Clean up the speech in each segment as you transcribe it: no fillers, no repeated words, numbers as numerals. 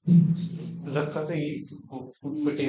रखा था ये फटे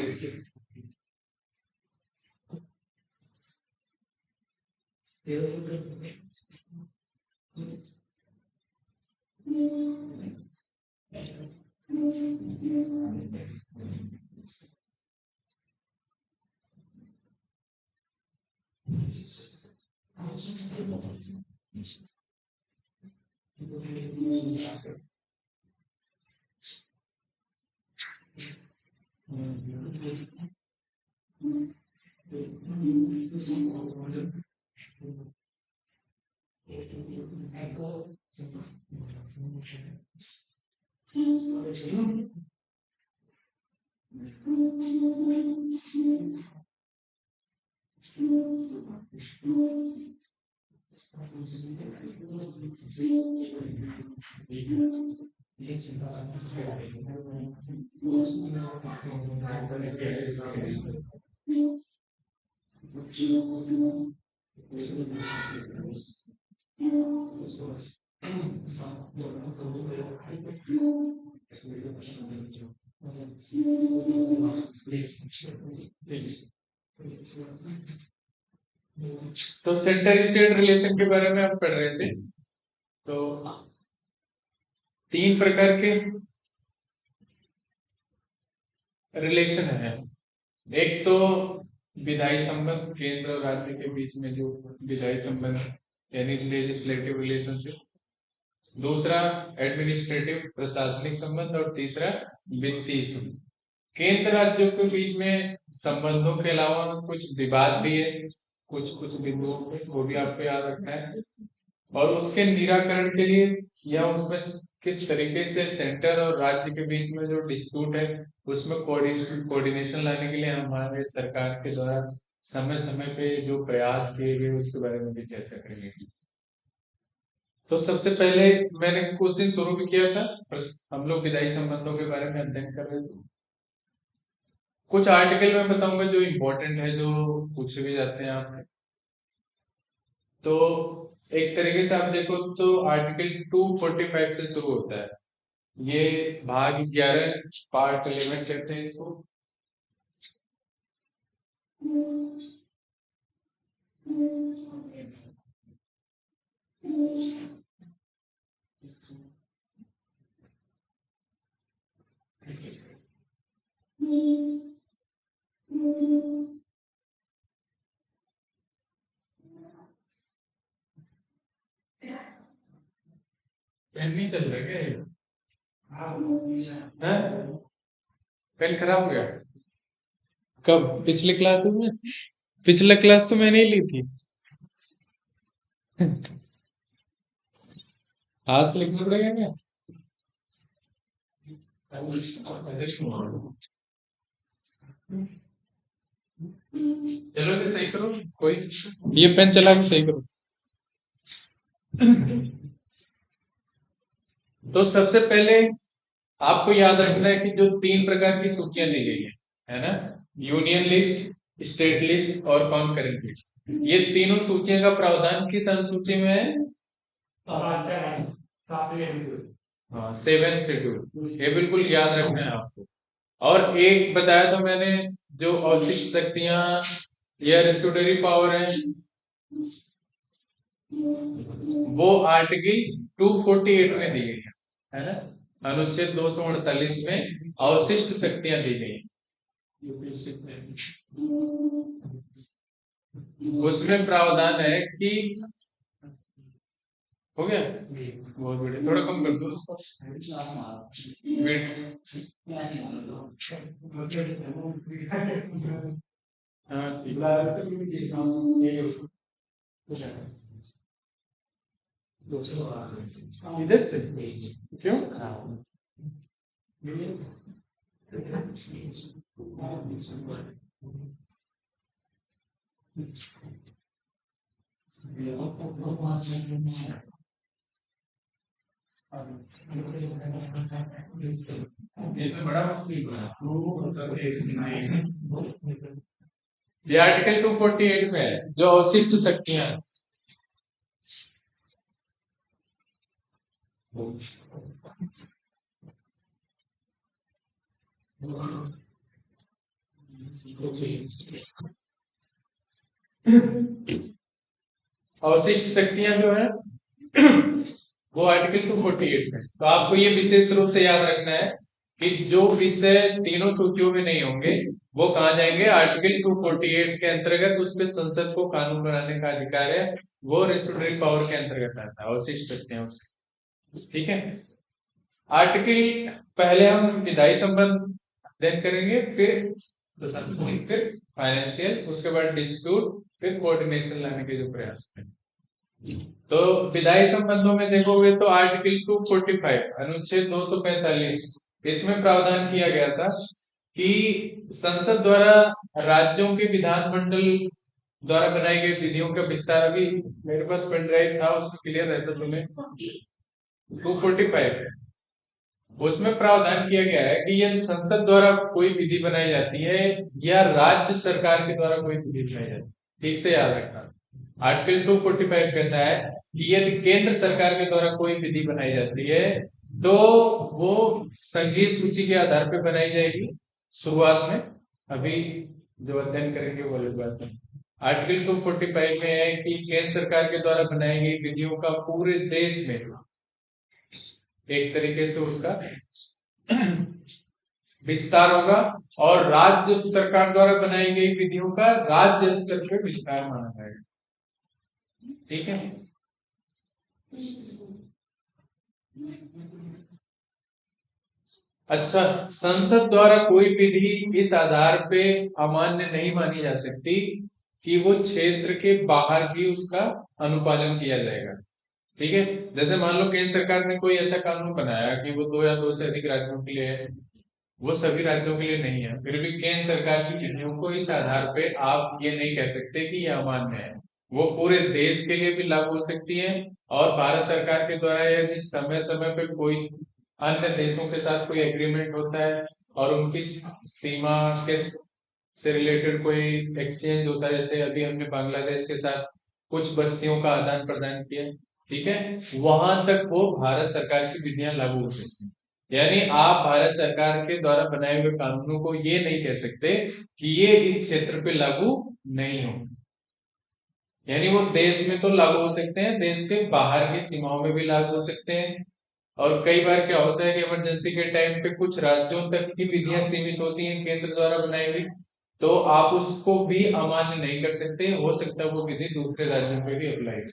तो सेंटर स्टेट रिलेशन के बारे में हम पढ़ रहे थे। तो तीन प्रकार के रिलेशन है। एक तो विधायी संबंध, केंद्र और राज्य के बीच में जो विधायी संबंध यानी लेजिस्लेटिव रिलेशनशिप। दूसरा एडमिनिस्ट्रेटिव प्रशासनिक संबंध और तीसरा वित्तीय संबंध। केंद्र राज्यों के बीच में संबंधों के अलावा कुछ विवाद भी है, कुछ कुछ बिंदुओं पे, वो भी आपको याद रखना है। और उसके निराकरण के लिए या उसमें किस तरीके से सेंटर और राज्य के बीच में जो डिस्प्यूट है उसमें कोऑर्डिनेशन लाने के लिए हमारे सरकार के द्वारा समय समय पे जो प्रयास किए गए उसके बारे में भी चर्चा करेंगे। तो सबसे पहले मैंने कुछ दिन शुरू भी किया था, हम लोग विधायी संबंधों के बारे में अध्ययन कर रहे थे। कुछ आर्टिकल मैं बताऊंगा जो इम्पोर्टेंट है, जो पूछे भी जाते हैं आपने। तो एक तरीके से आप देखो तो आर्टिकल 245 से शुरू होता है। ये भाग 11 पार्ट 11 कहते हैं इसको। पेन नहीं चल रहा क्या ये? हैं? पेन खराब हो गया कब? पिछले क्लास में? पिछला क्लास तो मैंने ही ली थी। हाथ से लिखना पड़ेगा क्या? चलो तो सही करो कोई, ये पेन चला के सही करो। तो सबसे पहले आपको याद रखना है कि जो तीन प्रकार की सूचियां दी गई है ना, यूनियन लिस्ट, स्टेट लिस्ट और कॉन्करेंट लिस्ट। ये तीनों सूचियों का प्रावधान किस अनुसूची में है? हाँ, 7 शेड्यूल। ये बिल्कुल याद रखना है आपको। और एक बताया था मैंने, जो अवशिष्ट शक्तियां या रेस्टोरेटरी पावर है, वो आर्टिकल 248 में दी गई है ना। अनुच्छेद 248 में अवशिष्ट शक्तियां दी गई। उसमें प्रावधान है कि हो गया बहुत बढ़िया, थोड़ा कम कर दो उसको वेट। हाँ ठीक है। इधर से क्यों? ये तो बड़ा मुश्किल है। ये आर्टिकल 248 में है, जो अवशिष्ट शक्तियां हैं। अवशिष्ट शक्तियां जो है वो आर्टिकल 248 में। तो आपको ये विशेष रूप से याद रखना है कि जो विषय तीनों सूचियों में नहीं होंगे वो कहाँ जाएंगे, आर्टिकल 248 के अंतर्गत। उस पे संसद को कानून बनाने का अधिकार है, वो रेस्टोरेटिव पावर के अंतर्गत आता है, अवशिष्ट शक्तियां उससे। ठीक है। आर्टिकल पहले हम विधायी संबंध अध्ययन करेंगे, फिर फाइनेंशियल, उसके बाद डिस्प्यूट, फिर कोऑर्डिनेशन लाने के जो प्रयास करें। तो विधायी संबंधों में देखोगे तो आर्टिकल 245 अनुच्छेद 245 इसमें प्रावधान किया गया था कि संसद द्वारा राज्यों के विधानमंडल द्वारा बनाई गई विधियों का विस्तार, अभी मेरे पास पेन ड्राइव था उसमें क्लियर रहता तुम्हें। 245 है, उसमें प्रावधान किया गया है कि यदि संसद द्वारा कोई विधि बनाई जाती है या राज्य सरकार के द्वारा कोई विधि बनाई जाती है, ठीक से याद रखना। आर्टिकल 245 कहता है कि यदि केंद्र सरकार के द्वारा कोई विधि बनाई जाती है तो वो संघीय सूची के आधार पर बनाई जाएगी शुरुआत में, अभी जो अध्ययन करेंगे वो अलग बात है। आर्टिकल 245 में है कि केंद्र सरकार के द्वारा बनाई गई विधियों का पूरे देश में एक तरीके से उसका विस्तार होगा, और राज्य सरकार द्वारा बनाई गई विधियों का राज्य स्तर पर विस्तार माना जाएगा। ठीक है। अच्छा, संसद द्वारा कोई विधि इस आधार पे अमान्य नहीं मानी जा सकती कि वो क्षेत्र के बाहर भी उसका अनुपालन किया जाएगा। ठीक है। जैसे मान लो केंद्र सरकार ने कोई ऐसा कानून बनाया कि वो 2 या 2 से अधिक राज्यों के लिए है, वो सभी राज्यों के लिए नहीं है, फिर भी केंद्र सरकार की विधियों को इस आधार पे आप ये नहीं कह सकते कि ये अमान्य है, वो पूरे देश के लिए भी लागू हो सकती है। और भारत सरकार के द्वारा यदि समय समय पे कोई अन्य देशों के साथ कोई एग्रीमेंट होता है और उनकी सीमा के से रिलेटेड कोई एक्सचेंज होता है, जैसे अभी हमने बांग्लादेश के साथ कुछ बस्तियों का आदान प्रदान किया, ठीक है, वहां तक वो भारत सरकार की विधियां लागू हो सकती हैं। यानी आप भारत सरकार के द्वारा बनाए हुए कानूनों को ये नहीं कह सकते कि ये इस क्षेत्र पे लागू नहीं हो। यानी वो देश में तो लागू हो सकते हैं, देश के बाहर की सीमाओं में भी लागू हो सकते हैं। और कई बार क्या होता है कि इमरजेंसी के टाइम पे कुछ राज्यों तक की विधियां सीमित होती हैं केंद्र द्वारा बनाई हुई, तो आप उसको भी अमान्य नहीं कर सकते, हो सकता है वो विधि दूसरे राज्यों पे भी अप्लाई हो।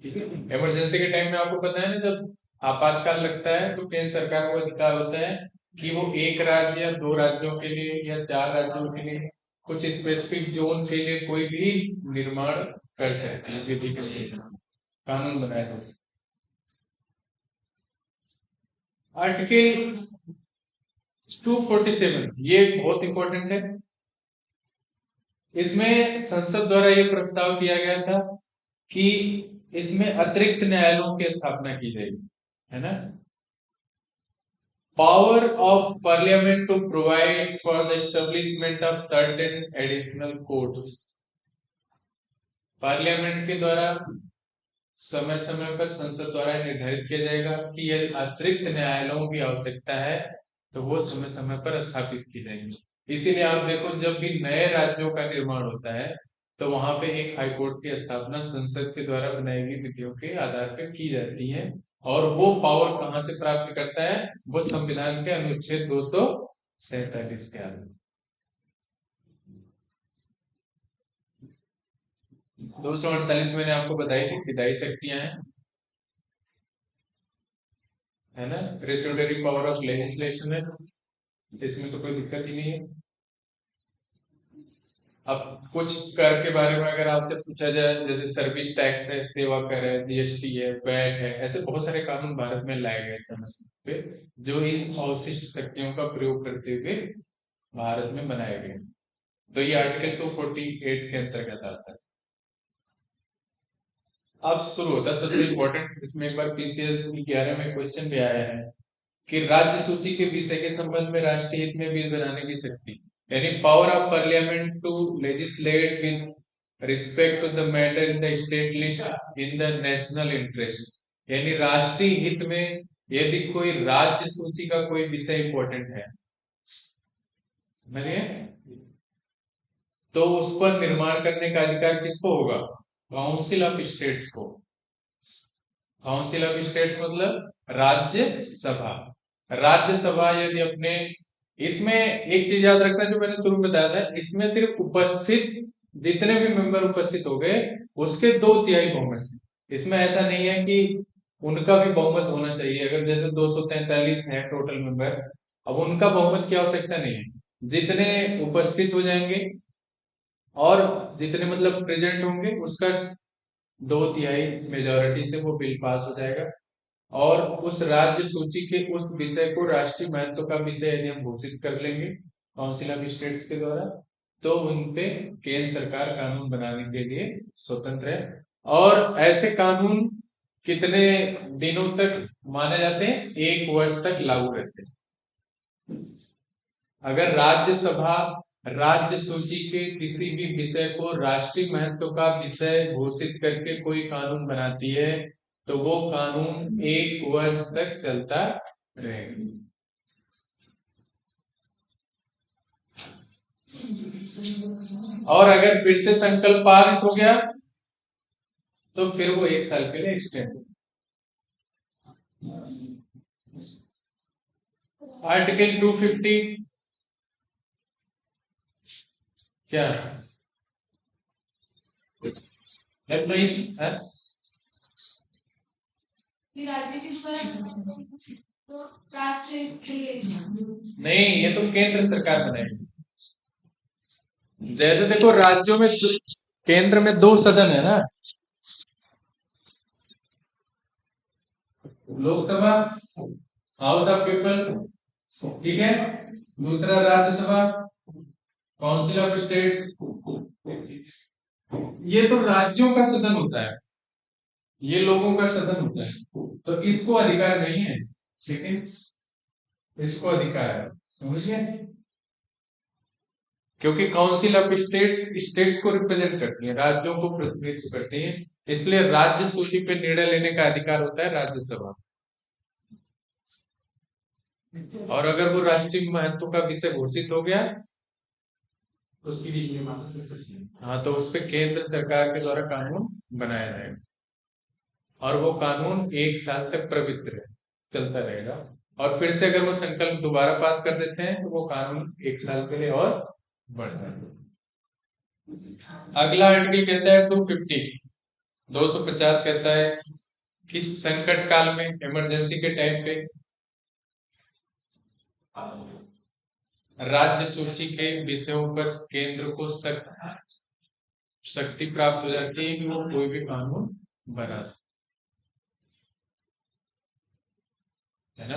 ठीक है। इमरजेंसी के टाइम में आपको पता है ना, जब आपातकाल लगता है तो केंद्र सरकार को अधिकार होता है कि वो एक राज्य या 2 राज्यों के लिए या 4 राज्यों के लिए कुछ स्पेसिफिक जोन के लिए कोई भी निर्माण कर सकती है, विधि के लिए कानून बनाया जा सकता है। आर्टिकल 247 ये बहुत इंपॉर्टेंट है। इसमें संसद द्वारा ये प्रस्ताव किया गया था कि इसमें अतिरिक्त न्यायालयों की स्थापना की जाएगी, है ना। Power of Parliament to provide for the establishment of certain additional courts. Parliament के द्वारा समय समय पर संसद द्वारा निर्धारित किया जाएगा कि यदि अतिरिक्त न्यायालयों की आवश्यकता है तो वो समय समय पर स्थापित की जाएंगी। इसीलिए आप देखो, जब भी नए राज्यों का निर्माण होता है तो वहां पे एक हाईकोर्ट की स्थापना संसद के द्वारा बनाई गई विधियों के आधार पर की जाती है। और वो पावर कहां से प्राप्त करता है, वो संविधान के अनुच्छेद 247 के आधार। 248 मैंने आपको बताई थी विधायी शक्तियां हैं, है ना, रेस्टोरेटिव पावर ऑफ लेजिस्लेशन है, इसमें तो कोई दिक्कत ही नहीं है। अब कुछ कर के बारे में अगर आपसे पूछा जाए, जैसे सर्विस टैक्स है, सेवा कर है, जीएसटी है, वैट है, ऐसे बहुत सारे कानून भारत में लाए गए समय पे जो इन अवशिष्ट शक्तियों का प्रयोग करते हुए भारत में बनाए गए। तो ये आर्टिकल 248 के अंतर्गत आता है। अब शुरू होता है सबसे इंपॉर्टेंट, इसमें एक बार पीसीएस 11 में क्वेश्चन भी आया है कि राज्य सूची के विषय के संबंध में राष्ट्रीय हित में बिल बनाने की शक्ति, यानी power of Parliament to legislate with respect to the matter in the state list in the national interest, यानी राष्ट्रीय हित में यदि कोई राज्य सूची का कोई विषय इंपॉर्टेंट है, समझिए, तो उस पर निर्माण करने का अधिकार किसको होगा? काउंसिल ऑफ स्टेट्स को। काउंसिल ऑफ स्टेट्स मतलब राज्यसभा। राज्यसभा यदि अपने, इसमें एक चीज याद रखना जो मैंने शुरू में बताया था, इसमें सिर्फ उपस्थित जितने भी मेंबर उपस्थित हो गए उसके 2/3 बहुमत से। इसमें ऐसा नहीं है कि उनका भी बहुमत होना चाहिए। अगर जैसे 243 है टोटल मेंबर, अब उनका बहुमत की आवश्यकता नहीं है, जितने उपस्थित हो जाएंगे और जितने मतलब प्रेजेंट होंगे उसका 2/3 मेजोरिटी से वो बिल पास हो जाएगा। और उस राज्य सूची के उस विषय को राष्ट्रीय महत्व का विषय यदि हम घोषित कर लेंगे काउंसिल ऑफ स्टेट्स के द्वारा, तो उनपे केंद्र सरकार कानून बनाने के लिए स्वतंत्र है। और ऐसे कानून कितने दिनों तक माने जाते हैं? 1 वर्ष तक लागू रहते हैं। अगर राज्यसभा राज्य सूची के किसी भी विषय को राष्ट्रीय महत्व का विषय घोषित करके कोई कानून बनाती है तो वो कानून 1 वर्ष तक चलता रहेगा। और अगर फिर से संकल्प पारित हो गया तो फिर वो 1 साल के लिए एक्सटेंड। आर्टिकल 250 क्या है? नहीं, ये तो केंद्र सरकार बनाएगी। जैसे देखो राज्यों में केंद्र में 2 सदन है ना, लोकसभा हाउस ऑफ पीपल, ठीक है, दूसरा राज्यसभा काउंसिल ऑफ स्टेट्स। ये तो राज्यों का सदन होता है, ये लोगों का सदन होता है, तो इसको अधिकार नहीं है, लेकिन इसको अधिकार है, समझिए। क्योंकि काउंसिल ऑफ स्टेट्स स्टेट्स को रिप्रेजेंट करती है, राज्यों को प्रतिनिधित्व करती है, इसलिए राज्य सूची पे निर्णय लेने का अधिकार होता है राज्यसभा। और अगर वो राष्ट्रीय महत्व का विषय घोषित हो गया हाँ, तो उस पे केंद्र सरकार के द्वारा कानून बनाया जाएगा और वो कानून 1 साल तक पवित्र चलता रहेगा। और फिर से अगर वो संकल्प दोबारा पास कर देते हैं तो वो कानून 1 साल के लिए और बढ़ जाएगा। अगला आर्टिकल कहता है 250 कहता है कि संकट काल में, इमरजेंसी के टाइम पे राज्य सूची के विषयों पर केंद्र को शक्ति प्राप्त हो जाती है कि वो कोई भी कानून बना सकते, है ना।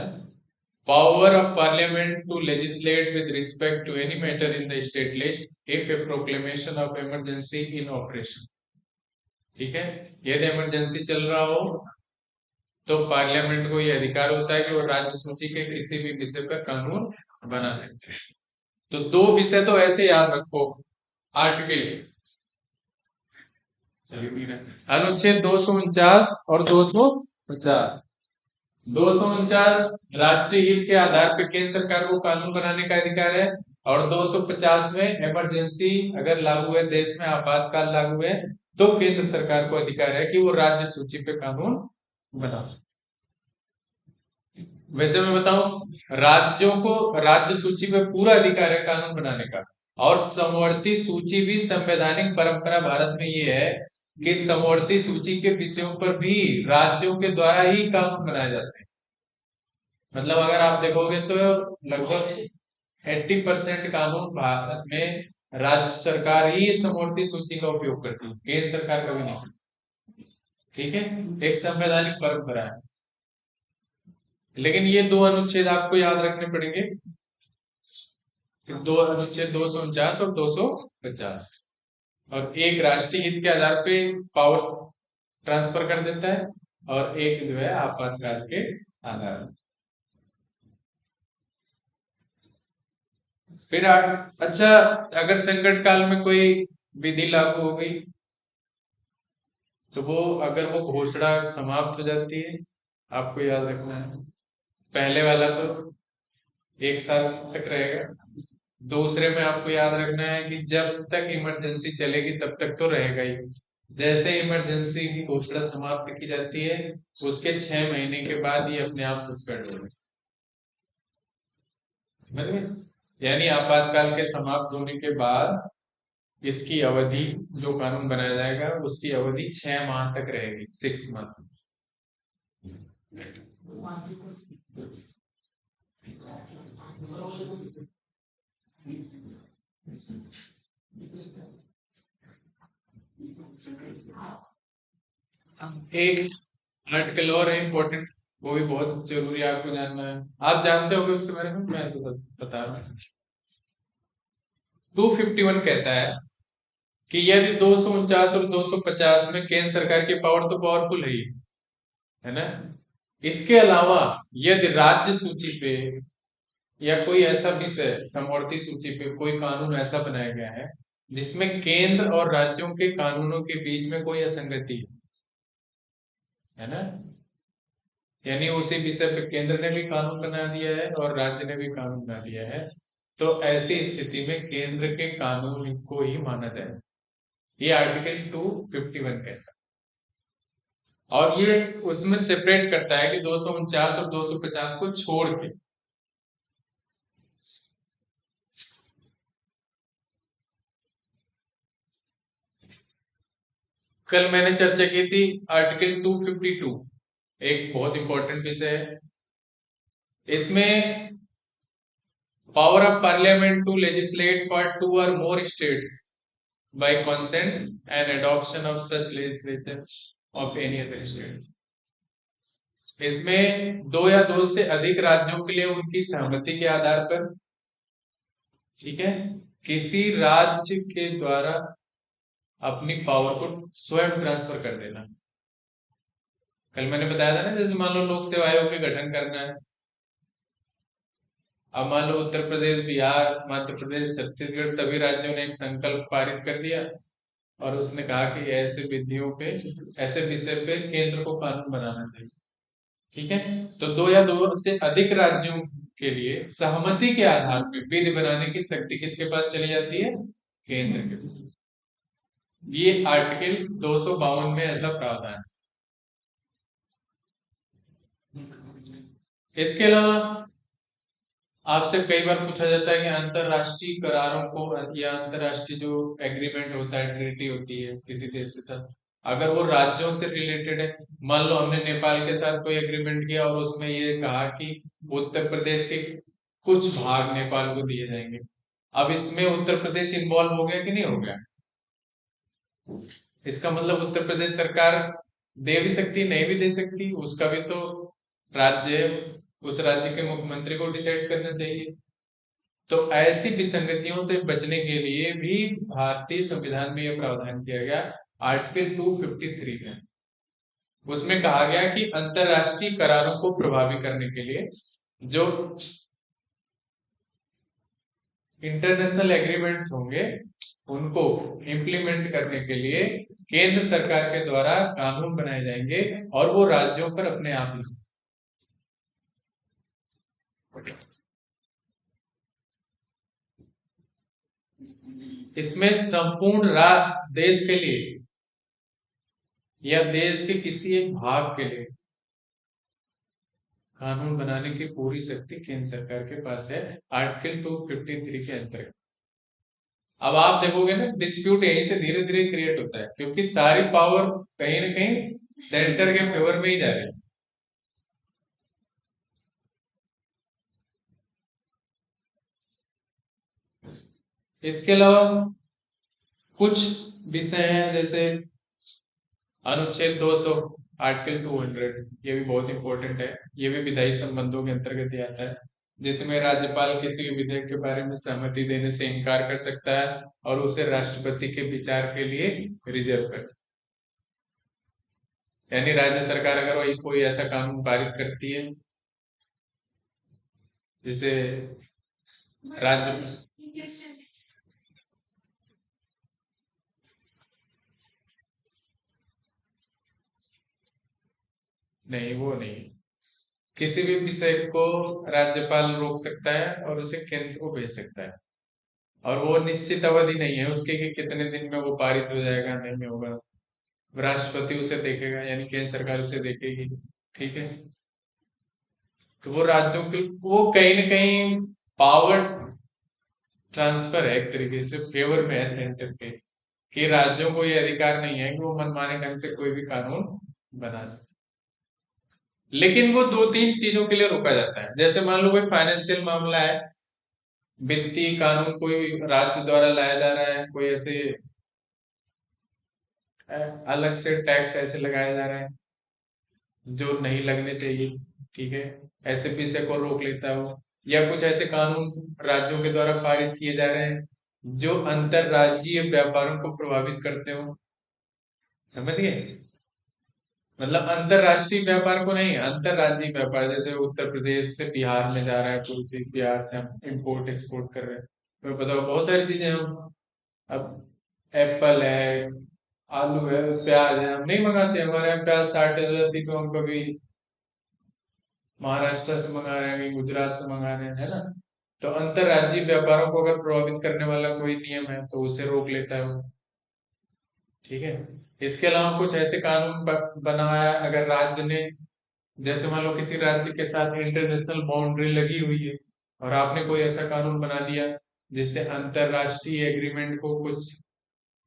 Power of Parliament to legislate with respect to any matter in the state list if a proclamation of emergency in operation. ठीक है, यदि इमरजेंसी चल रहा हो तो पार्लियामेंट को यह अधिकार होता है कि वो राज्य सूची के किसी भी विषय पर कानून बना सकते हैं। तो 2 विषय तो ऐसे याद रखो। आर्टिकल अनुच्छेद 249 और 250। 249 राष्ट्रीय हित के आधार पर केंद्र सरकार को कानून बनाने का अधिकार है, और 250 में इमरजेंसी अगर लागू है, देश में आपातकाल लागू है, तो केंद्र सरकार को अधिकार है कि वो राज्य सूची पे कानून बना सकते। वैसे मैं बताऊं, राज्यों को राज्य सूची पे पूरा अधिकार है कानून बनाने का। और समवर्ती सूची भी, संवैधानिक परंपरा भारत में ये है कि समवर्ती सूची के विषयों पर भी राज्यों के द्वारा ही कानून बनाए जाते हैं। मतलब अगर आप देखोगे तो लगभग 80% कानून भारत में राज्य सरकार ही समवर्ती सूची का उपयोग करती है, केंद्र सरकार कभी नहीं। ठीक है, एक संवैधानिक परंपरा है। लेकिन ये 2 अनुच्छेद आपको याद रखने पड़ेंगे, 2 अनुच्छेद 249 और 250। और एक राष्ट्रीय हित के आधार पे पावर ट्रांसफर कर देता है, और एक जो है आपातकाल के आधार पर। फिर अच्छा, अगर संकट काल में कोई विधि लागू हो गई तो वो, अगर वो घोषणा समाप्त हो जाती है, आपको याद रखना है पहले वाला तो 1 साल तक रहेगा। दूसरे में आपको याद रखना है कि जब तक इमरजेंसी चलेगी तब तक तो रहेगा ही। जैसे इमरजेंसी की घोषणा समाप्त की जाती है उसके 6 महीने के बाद ये अपने आप सस्पेंड हो जाएगा। समझ गए? यानी आपातकाल के समाप्त होने के बाद इसकी अवधि, जो कानून बनाया जाएगा उसकी अवधि 6 माह तक रहेगी, 6 मंथ। एक आर्टिकल और है इम्पोर्टेंट, वो भी बहुत जरूरी है आपको जानना है। आप जानते होंगे उसके बारे में, मैं तो बता रहा हूँ। 251 कहता है कि यदि 249 और 250 में केंद्र सरकार की पावर तो पावरफुल है ना, इसके अलावा यदि राज्य सूची पे या कोई ऐसा विषय समवर्ती सूची पे कोई कानून ऐसा बनाया गया है जिसमें केंद्र और राज्यों के कानूनों के बीच में कोई असंगति है ना, यानी उसी विषय पे केंद्र ने भी कानून बना दिया है और राज्य ने भी कानून बना दिया है, तो ऐसी स्थिति में केंद्र के कानून को ही माना जाए। ये आर्टिकल 251 कहता है। और ये उसमें सेपरेट करता है कि 249 और 250 को छोड़ के। कल मैंने चर्चा की थी आर्टिकल 252, एक बहुत इंपॉर्टेंट विषय है। इसमें power of Parliament to legislate for 2 or more states by consent and adoption of such legislation of any other states। इसमें 2 या 2 से अधिक राज्यों के लिए उनकी सहमति के आधार पर, ठीक है, किसी राज्य के द्वारा अपनी पावर को स्वयं ट्रांसफर कर देना। कल मैंने बताया था ना, जैसे मान लो लोक सेवा आयोग के गठन करना है। अब मान लो उत्तर प्रदेश, बिहार, मध्य प्रदेश, छत्तीसगढ़ सभी राज्यों ने एक संकल्प पारित कर दिया और उसने कहा कि ऐसे विधियों पे, ऐसे विषय पे केंद्र को कानून बनाना चाहिए। ठीक है, तो 2 या 2 से अधिक राज्यों के लिए सहमति के आधार पर विधि बनाने की शक्ति किसके पास चली जाती है? केंद्र के पास। ये आर्टिकल 252 में ऐसा प्रावधान है। इसके अलावा आपसे कई बार पूछा जाता है कि अंतरराष्ट्रीय करारों को या अंतरराष्ट्रीय जो एग्रीमेंट होता है, ट्रीटी होती है किसी देश के साथ, अगर वो राज्यों से रिलेटेड है, मान लो हमने नेपाल के साथ कोई एग्रीमेंट किया और उसमें ये कहा कि उत्तर प्रदेश के कुछ भाग नेपाल को दिए जाएंगे, अब इसमें उत्तर प्रदेश इन्वॉल्व हो गया कि नहीं हो गया? इसका मतलब उत्तर प्रदेश सरकार दे भी सकती, नहीं भी दे सकती, उसका भी तो राज्य, उस राज्य के मुख्यमंत्री को डिसाइड करना चाहिए। तो ऐसी विसंगतियों से बचने के लिए भी भारतीय संविधान में यह प्रावधान किया गया आर्टिकल 253 में। उसमें कहा गया कि अंतरराष्ट्रीय करारों को प्रभावी करने के लिए जो इंटरनेशनल एग्रीमेंट्स होंगे उनको इम्प्लीमेंट करने के लिए केंद्र सरकार के द्वारा कानून बनाए जाएंगे और वो राज्यों पर अपने आप लागू। इसमें संपूर्ण देश के लिए या देश के किसी एक भाग के लिए कानून बनाने की पूरी शक्ति केंद्र सरकार के पास है, आर्टिकल 253 के अंतर्गत। अब आप देखोगे ना, डिस्प्यूट यहीं से धीरे धीरे क्रिएट होता है क्योंकि सारी पावर कहीं ना कहीं सेंटर के फेवर में ही जा रही है। इसके अलावा कुछ विषय हैं, जैसे अनुच्छेद 200, आर्टिकल 200, ये भी बहुत इंपॉर्टेंट है। ये भी विधायी संबंधों के अंतर्गत ही आता है, जिसमें राज्यपाल किसी भी विधेयक के बारे में सहमति देने से इनकार कर सकता है और उसे राष्ट्रपति के विचार के लिए रिजर्व कर सकता है। यानी राज्य सरकार अगर वही कोई ऐसा कानून पारित करती है जिसे राज्य, नहीं वो नहीं, किसी भी विषय को राज्यपाल रोक सकता है और उसे केंद्र को भेज सकता है, और वो निश्चित अवधि नहीं है उसके कि कितने दिन में वो पारित हो जाएगा नहीं होगा। राष्ट्रपति उसे देखेगा, यानी केंद्र सरकार उसे देखेगी। ठीक है, तो वो राज्यों के, वो कहीं ना कहीं पावर ट्रांसफर है एक तरीके से, फेवर में है सेंटर के, कि राज्यों को ये अधिकार नहीं है कि वो मनमाने ढंग से कोई भी कानून बना सके। लेकिन वो दो तीन चीजों के लिए रोका जाता है। जैसे मान लो कोई फाइनेंशियल मामला है, वित्तीय कानून कोई राज्य द्वारा लाया जा रहा है, कोई ऐसे अलग से टैक्स ऐसे लगाया जा रहा है जो नहीं लगने चाहिए। ठीक है, ऐसे विषय को रोक लेता हो, या कुछ ऐसे कानून राज्यों के द्वारा पारित किए जा रहे हैं जो अंतरराज्यीय व्यापारों को प्रभावित करते हो। समझ गए? मतलब अंतरराष्ट्रीय व्यापार को नहीं, अंतरराज्यीय व्यापार। जैसे उत्तर प्रदेश से बिहार में जा रहा है कोई चीज, बिहार से हम इंपोर्ट एक्सपोर्ट कर रहे हैं, तो बताओ बहुत सारी चीजें हम, अब एप्पल है, आलू है, प्याज है, हम नहीं मंगाते। हमारे यहाँ प्याज 60 हो जाती तो हम कभी महाराष्ट्र से मंगा रहे हैं, कहीं गुजरात से मंगा रहे हैं, है ना। तो अंतरराज्यीय व्यापारों को अगर प्रभावित करने वाला कोई नियम है तो उसे रोक लेता है वो। ठीक है, इसके अलावा कुछ ऐसे कानून बनाया अगर राज्य ने, जैसे मान लो किसी राज्य के साथ इंटरनेशनल बाउंड्री लगी हुई है और आपने कोई ऐसा कानून बना दिया जिससे अंतरराष्ट्रीय एग्रीमेंट को कुछ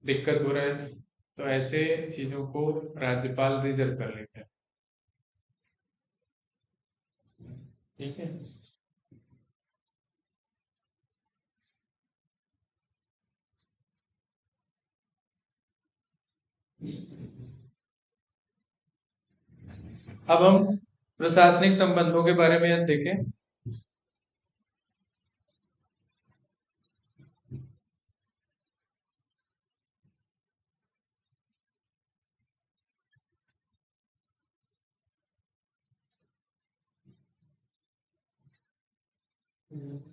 दिक्कत हो रहा है, तो ऐसे चीजों को राज्यपाल रिजर्व कर लेते हैं। ठीक है, अब हम प्रशासनिक संबंधों के बारे में देखें।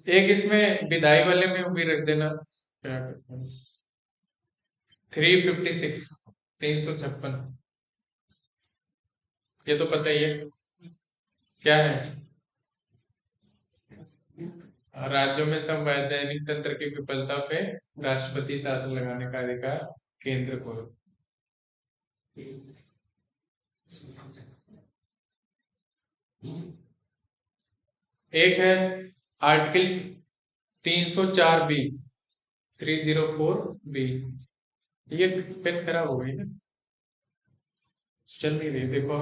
एक इसमें विधायी वाले में भी रख देना, क्या 356, 356, ये तो पता ही है क्या है। राज्यों में संवैधानिक तंत्र की विफलता पे राष्ट्रपति शासन लगाने का अधिकार केंद्र को है। एक है आर्टिकल 304 बी, 304 बी। ये पेन खराब हो गई ना, चल नहीं रही, देखो।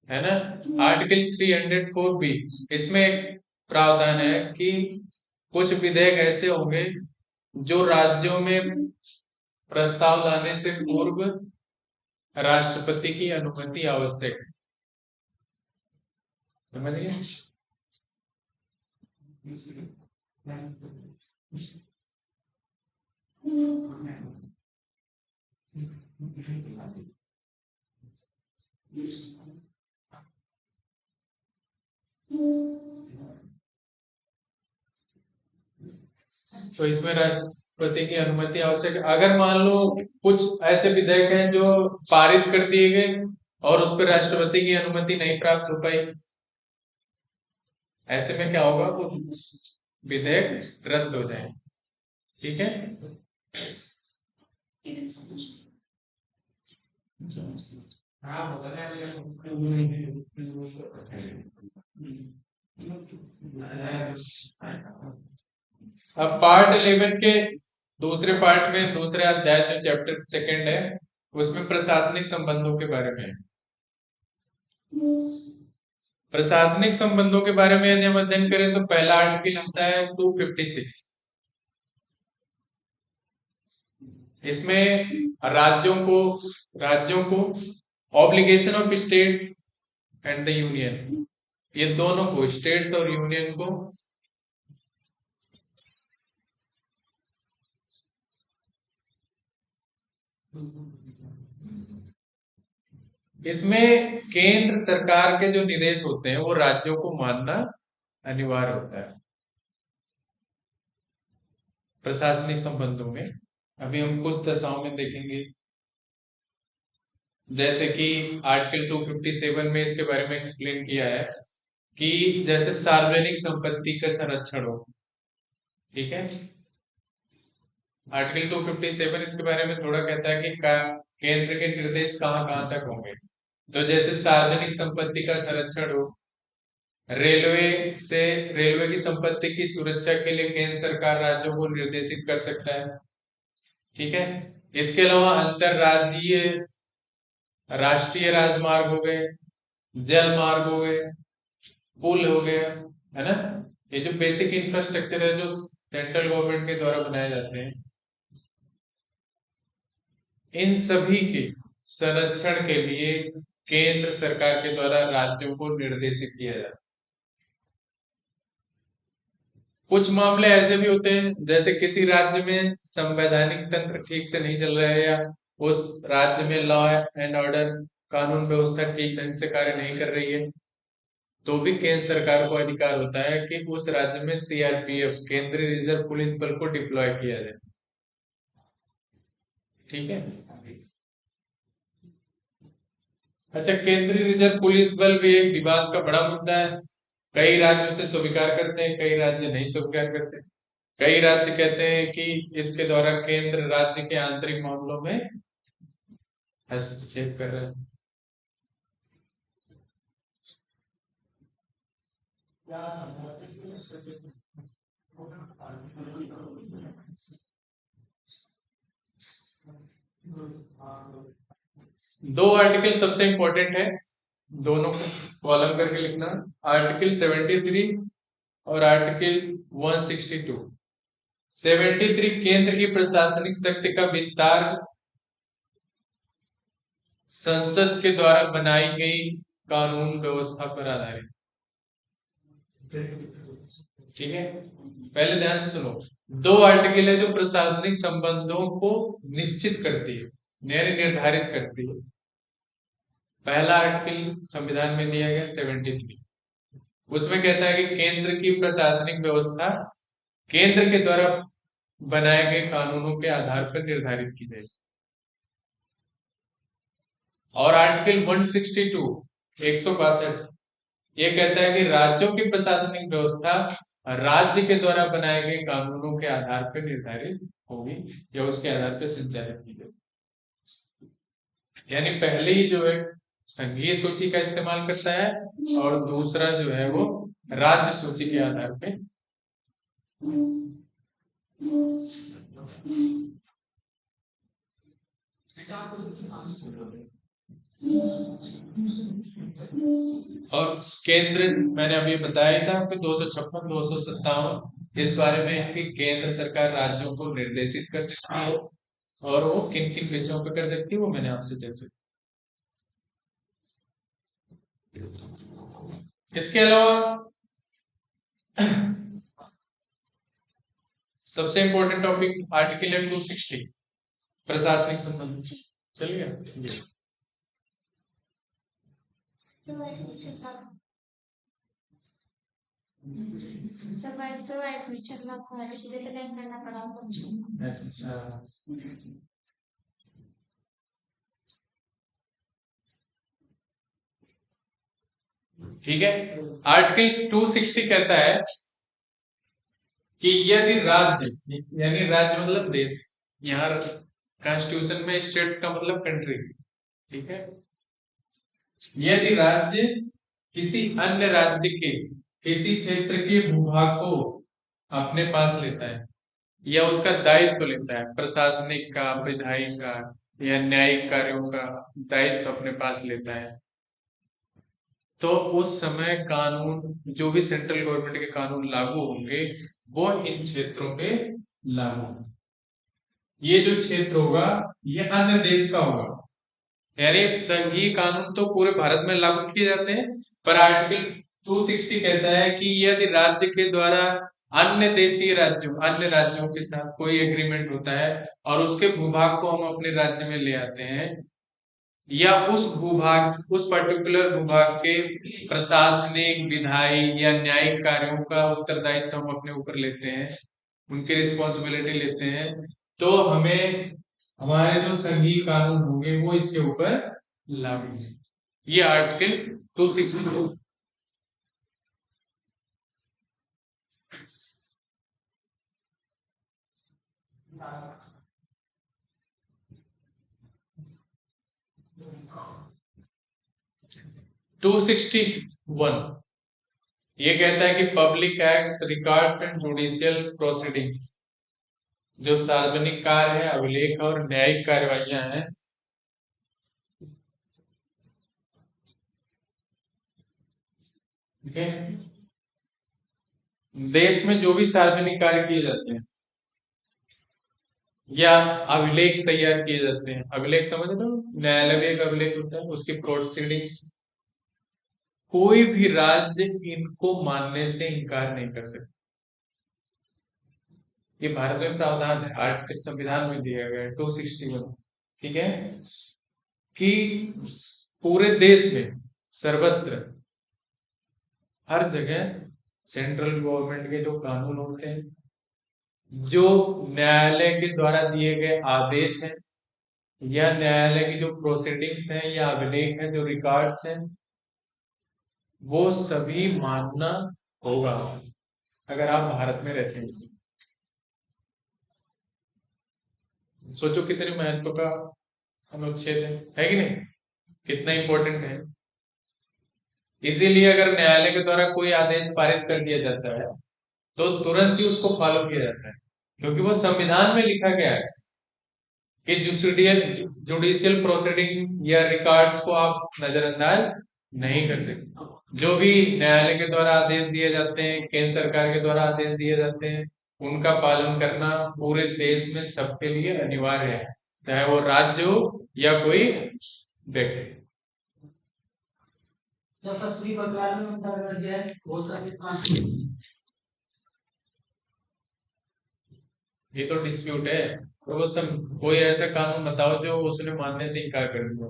है ना, आर्टिकल 304 बी, इसमें एक प्रावधान है कि कुछ विधेयक ऐसे होंगे जो राज्यों में प्रस्ताव लाने से पूर्व राष्ट्रपति की अनुमति आवश्यक है। समझिए, तो इसमें राष्ट्रपति की अनुमति आवश्यक है। अगर मान लो कुछ ऐसे विधेयक हैं जो पारित कर दिए गए और उस पर राष्ट्रपति की अनुमति नहीं प्राप्त हो पाई, ऐसे में क्या होगा, वो विधेयक रद्द हो जाए। ठीक है, अब पार्ट 11 के दूसरे पार्ट में, दूसरे अध्याय में, चैप्टर सेकंड है, उसमें प्रशासनिक संबंधों के बारे में है। प्रशासनिक संबंधों के बारे में यदि हम अध्ययन करें तो पहला आर्टिकल आता है 256। इसमें राज्यों को obligation of states and the union, ये दोनों को, स्टेट्स और यूनियन को, इसमें केंद्र सरकार के जो निर्देश होते हैं वो राज्यों को मानना अनिवार्य होता है। प्रशासनिक संबंधों में। अभी हम कुछ दशाओं में देखेंगे, जैसे कि आर्टिकल 257 में इसके बारे में एक्सप्लेन किया है कि जैसे सार्वजनिक संपत्ति का संरक्षण हो। ठीक है, आर्टिकल 257 इसके बारे में थोड़ा कहता है कि केंद्र के निर्देश कहाँ कहाँ तक होंगे। तो जैसे सार्वजनिक संपत्ति का संरक्षण हो, रेलवे की संपत्ति की सुरक्षा के लिए केंद्र सरकार राज्यों को निर्देशित कर सकता है। ठीक है, इसके अलावा अंतरराज्यीय राष्ट्रीय राजमार्ग हो गए, जल मार्ग हो गए, पुल हो गया, है ना, ये जो बेसिक इंफ्रास्ट्रक्चर है जो सेंट्रल गवर्नमेंट के द्वारा बनाए जाते हैं, इन सभी के संरक्षण के लिए केंद्र सरकार के द्वारा राज्यों को निर्देशित किया जाता है। कुछ मामले ऐसे भी होते हैं जैसे किसी राज्य में संवैधानिक तंत्र ठीक से नहीं चल रहा है, या उस राज्य में लॉ एंड ऑर्डर कानून व्यवस्था ठीक ढंग से कार्य नहीं कर रही है, तो भी केंद्र सरकार को अधिकार होता है कि उस राज्य में सीआरपीएफ, केंद्रीय रिजर्व पुलिस बल को डिप्लॉय किया जाए। ठीक है, अच्छा, केंद्रीय रिजर्व पुलिस बल भी एक विवाद का बड़ा मुद्दा है। कई राज्य उसे स्वीकार करते हैं, कई राज्य नहीं स्वीकार करते। कई राज्य कहते हैं कि इसके द्वारा केंद्र राज्य के आंतरिक मामलों में हस्तक्षेप कर रहे हैं। दो आर्टिकल सबसे इंपॉर्टेंट है, दोनों को कॉलम करके लिखना, आर्टिकल 73 और आर्टिकल 162। 73 केंद्र की प्रशासनिक शक्ति का विस्तार संसद के द्वारा बनाई गई कानून व्यवस्था पर आधारित। ठीक है, पहले ध्यान से सुनो, दो आर्टिकल है जो प्रशासनिक संबंधों को निश्चित करती है, निर्धारित करती है। पहला आर्टिकल संविधान में दिया गया 73, उसमें कहता है कि केंद्र की प्रशासनिक व्यवस्था केंद्र के द्वारा बनाए गए कानूनों के आधार पर निर्धारित की जाएगी। और आर्टिकल 162, 162, ये कहता है कि राज्यों की प्रशासनिक व्यवस्था राज्य के द्वारा बनाए गए कानूनों के आधार पर निर्धारित होगी या उसके आधार पर संचालित की जाएगी। यानी पहले ही जो है संघीय सूची का इस्तेमाल करता है, और दूसरा जो है वो राज्य सूची के आधार पे। और केंद्र, मैंने अभी बताया था आपको 256, 257, इस बारे में कि केंद्र सरकार राज्यों को निर्देशित कर सकती है, और वो किन किन विषयों पर कर सकती है वो मैंने आपसे जैसे। इसके अलावा सबसे इंपॉर्टेंट टॉपिक आर्टिकल 260, प्रशासनिक संबंध। चलिए, ठीक है, आर्टिकल 260 कहता है कि यदि राज्य, यानी राज्य मतलब देश, यहाँ कॉन्स्टिट्यूशन में स्टेट्स का मतलब कंट्री, ठीक है, यदि राज्य किसी अन्य राज्य के किसी क्षेत्र के भूभाग को अपने पास लेता है या उसका दायित्व लेता है, प्रशासनिक का, विधायी का या न्यायिक कार्यों का दायित्व अपने पास लेता है, तो उस समय कानून, जो भी सेंट्रल गवर्नमेंट के कानून लागू होंगे वो इन क्षेत्रों पे लागू। ये जो क्षेत्र होगा ये अन्य देश का होगा, यानी संघीय कानून तो पूरे भारत में लागू किए जाते हैं, पर आर्टिकल 260 कहता है कि यदि राज्य के द्वारा अन्य देशीय राज्यों, अन्य राज्यों के साथ कोई एग्रीमेंट होता है और उसके भूभाग को हम अपने राज्य में ले आते हैं, या उस भूभाग, उस पर्टिकुलर भूभाग के प्रशासनिक, विधायी या न्यायिक कार्यों का उत्तरदायित्व हम अपने ऊपर लेते हैं, उनकी रिस्पॉन्सिबिलिटी लेते हैं, तो हमें हमारे जो संघीय कानून होंगे वो इसके ऊपर लागू होंगे। ये आर्टिकल 262। टू 261 ये कहता है कि public acts, records and judicial proceedings, जो सार्वजनिक कार्य है, अभिलेख और न्यायिक कार्यवाहियां हैं, ठीक है, देश में जो भी सार्वजनिक कार्य किए जाते हैं या अभिलेख तैयार किए जाते हैं, अभिलेख समझ रहे हो, न्यायालय में एक अभिलेख होता है, उसकी प्रोसीडिंग्स, कोई भी राज्य इनको मानने से इनकार नहीं कर सकता। ये भारत में प्रावधान है, आर्टिकल संविधान में दिया गया है 261, ठीक है, कि पूरे देश में सर्वत्र हर जगह सेंट्रल गवर्नमेंट के जो कानून होते हैं, जो न्यायालय के द्वारा दिए गए आदेश हैं या न्यायालय की जो प्रोसीडिंग्स हैं या अभिलेख हैं, जो रिकॉर्ड्स हैं, वो सभी मानना होगा अगर आप भारत में रहते हैं। सोचो कितने महत्व का अनुच्छेद है कि नहीं, कितना इंपॉर्टेंट है। इसीलिए अगर न्यायालय के द्वारा कोई आदेश पारित कर दिया जाता है तो तुरंत ही उसको फॉलो किया जाता है, क्योंकि वो संविधान में लिखा गया है कि जुडिशियल प्रोसीडिंग या रिकॉर्ड्स को आप नजरअंदाज नहीं कर सकते। जो भी न्यायालय के द्वारा आदेश दिए जाते हैं, केंद्र सरकार के द्वारा आदेश दिए जाते हैं, उनका पालन करना पूरे देश में सबके लिए अनिवार्य है, चाहे वो राज्य हो या कोई व्यक्ति। ये तो डिस्प्यूट है, तो वो सब कोई ऐसा कानून बताओ जो उसने मानने से इनकार कर दिया।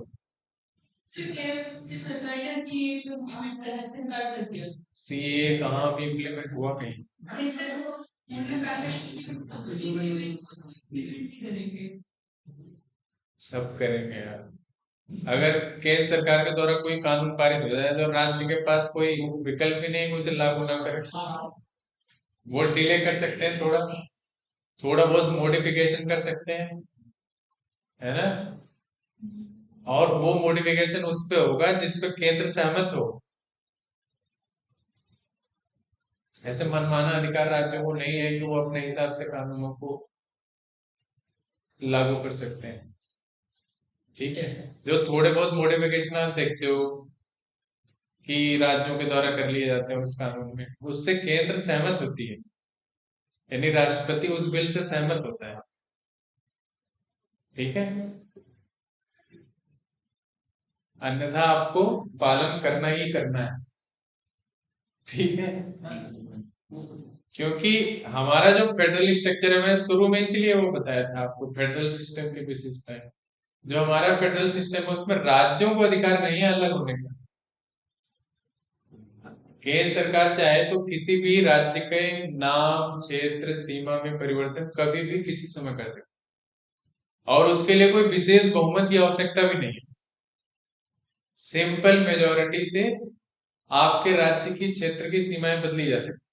सीए कहाँ भी इम्प्लीमेंट हुआ कहीं? सब करेंगे यार। अगर केंद्र सरकार के द्वारा कोई कानून पारित हो जाए तो राज्य के पास कोई विकल्प ही नहीं उसे लागू ना करे। वो डिले कर सकते हैं, थोड़ा थोड़ा बहुत मॉडिफिकेशन कर सकते हैं, है ना, और वो मॉडिफिकेशन उस पे होगा जिस पे केंद्र सहमत हो। ऐसे मनमाना अधिकार राज्यों को नहीं है कि वो अपने हिसाब से कानूनों को लागू कर सकते हैं, ठीक है। जो थोड़े बहुत मॉडिफिकेशन आप देखते हो कि राज्यों के द्वारा कर लिए जाते हैं उस कानून में, उससे केंद्र सहमत होती है, यानी राष्ट्रपति उस बिल से सहमत होता है, ठीक है। अन्यथा आपको पालन करना ही करना है, ठीक है, क्योंकि हमारा जो फेडरल स्ट्रक्चर है, मैं शुरू में इसीलिए वो बताया था आपको फेडरल सिस्टम की विशेषताएं। जो हमारा फेडरल सिस्टम है उसमें राज्यों को अधिकार नहीं है अलग होने का। केंद्र सरकार चाहे तो किसी भी राज्य के नाम, क्षेत्र, सीमा में परिवर्तन कभी भी किसी समय कर सकती है, और उसके लिए कोई विशेष बहुमत की आवश्यकता भी नहीं है। सिंपल मेजोरिटी से आपके राज्य की, क्षेत्र की सीमाएं बदली जा सकती,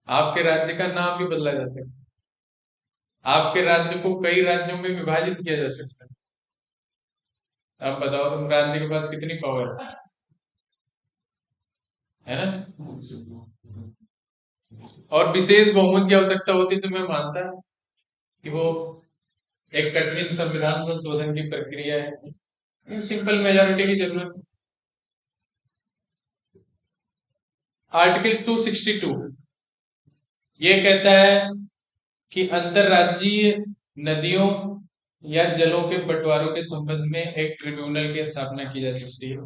आपके राज्य का नाम भी बदला जा सकता, आपके राज्य को कई राज्यों में विभाजित किया जा सकता है। आप बताओ, तुम राज्य के पास कितनी पावर है ना। और विशेष बहुमत की आवश्यकता होती तो मैं मानता कि वो एक कठिन संविधान संशोधन की प्रक्रिया है, सिंपल मेजोरिटी की जरूरत। आर्टिकल 262 ये कहता है कि अंतरराज्यीय नदियों या जलों के बंटवारों के संबंध में एक ट्रिब्यूनल की स्थापना की जा सकती है।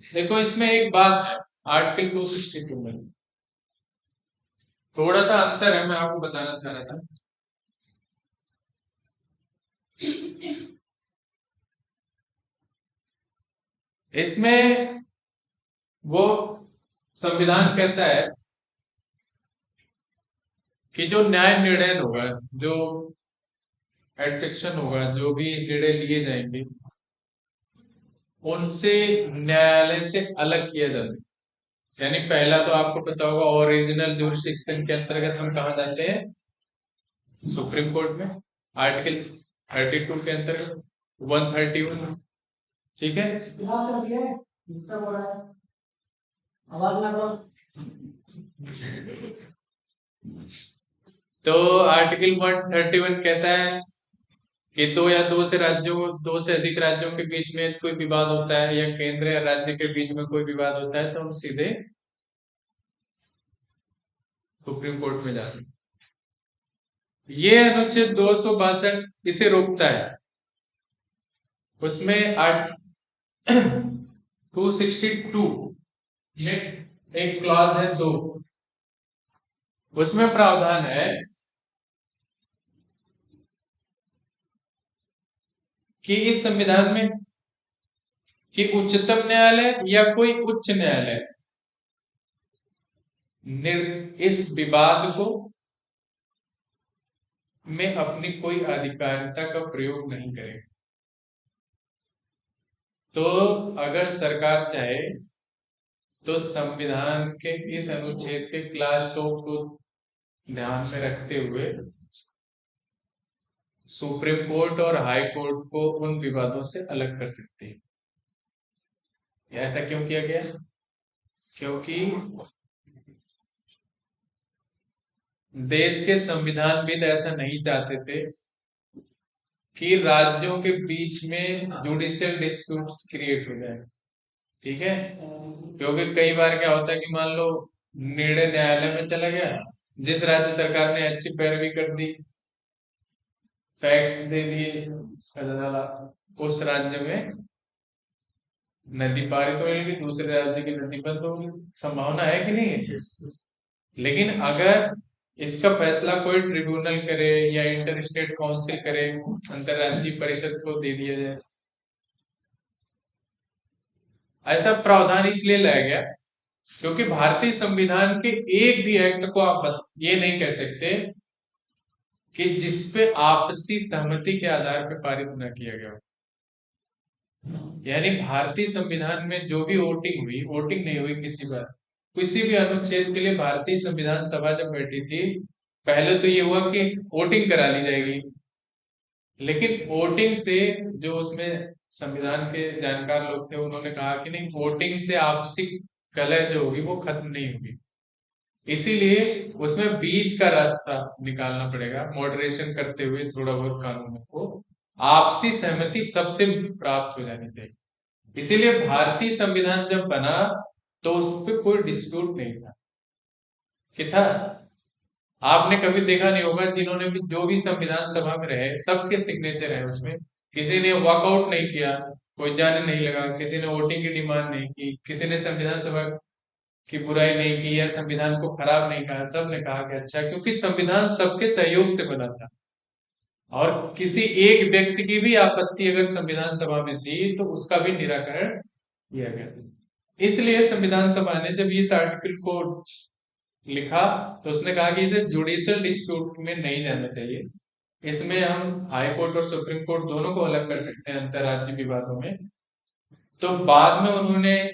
देखो इसमें एक बात है, आर्टिकल 262 में थोड़ा सा अंतर है, मैं आपको बताना चाह रहा था। इसमें वो संविधान कहता है कि जो न्याय निर्णय होगा, जो एडसेक्शन होगा, जो भी निर्णय लिए जाएंगे उनसे न्यायालय से अलग किया जाता है। यानी पहला तो आपको पता होगा, ओरिजिनल जुरिस्डिक्शन के अंतर्गत हम कहा जाते हैं, सुप्रीम कोर्ट में। आर्टिकल 32 के अंतर्गत 131, ठीक है। तो आर्टिकल 131 कहता है कि दो से अधिक राज्यों के बीच में कोई विवाद होता है, या केंद्र या राज्य के बीच में कोई विवाद होता है, तो हम सीधे सुप्रीम कोर्ट में जाते हैं। ये अनुच्छेद 262 इसे रोकता है। उसमें 262 में एक क्लॉज है 2, उसमें प्रावधान है कि इस संविधान में कि उच्चतम न्यायालय या कोई उच्च न्यायालय इस विवाद को में अपनी कोई अधिकारिता का प्रयोग नहीं करेगा। तो अगर सरकार चाहे तो संविधान के इस अनुच्छेद के क्लास 2 को ध्यान में रखते हुए सुप्रीम कोर्ट और हाई कोर्ट को उन विवादों से अलग कर सकती है। ऐसा क्यों किया गया? क्योंकि देश के संविधानविद ऐसा नहीं चाहते थे कि राज्यों के बीच में जुडिशियल डिस्प्यूट्स क्रिएट हो जाए, ठीक है। क्योंकि कई बार क्या होता है कि मान लो निर्णय न्यायालय में चला गया, जिस राज्य सरकार ने अच्छी पैरवी कर दी, फैक्ट्स दे दिए, उस राज्य में नदी पारित होगी, दूसरे राज्य की नदी बंद होगी। संभावना है कि नहीं है? लेकिन अगर इसका फैसला कोई ट्रिब्यूनल करे या इंटर स्टेट काउंसिल करे, अंतरराष्ट्रीय परिषद को दे दिया जाए, ऐसा प्रावधान इसलिए लाया गया क्योंकि भारतीय संविधान के एक भी एक्ट को आप ये नहीं कह सकते कि जिसपे आपसी सहमति के आधार पर पारित न किया गया। यानी भारतीय संविधान में जो भी वोटिंग हुई, वोटिंग नहीं हुई किसी भी अनुच्छेद के लिए भारतीय संविधान सभा जब बैठी थी, पहले तो ये हुआ कि वोटिंग करा ली जाएगी, लेकिन वोटिंग से जो उसमें संविधान के जानकार लोग थे उन्होंने कहा कि नहीं, वोटिंग से आपसी कलह जो होगी वो खत्म नहीं होगी, इसीलिए उसमें बीच का रास्ता निकालना पड़ेगा, मॉडरेशन करते हुए थोड़ा बहुत कानूनों को आपसी सहमति सबसे प्राप्त हो जानी चाहिए। इसीलिए भारतीय संविधान जब बना तो उस पर कोई डिस्प्यूट नहीं था कि था। आपने कभी देखा नहीं होगा, जिन्होंने भी जो भी संविधान सभा में रहे सबके सिग्नेचर है उसमें, किसी ने वॉकआउट नहीं किया, कोई जाने नहीं लगा, किसी ने वोटिंग की डिमांड नहीं की, किसी ने संविधान सभा की बुराई नहीं की या संविधान को खराब नहीं कहा, सब ने कहा कि अच्छा, क्योंकि संविधान सबके सहयोग से बना था। और किसी एक व्यक्ति की भी आपत्ति अगर संविधान सभा में थी तो उसका भी निराकरण किया गया। इसलिए संविधान सभा ने जब इस आर्टिकल को लिखा तो उसने कहा कि इसे जुडिशियल डिस्प्यूट में नहीं जाना चाहिए, इसमें हम हाई कोर्ट और सुप्रीम कोर्ट दोनों को अलग कर सकते हैं अंतरराज्यीय विवादों में। तो बाद में उन्होंने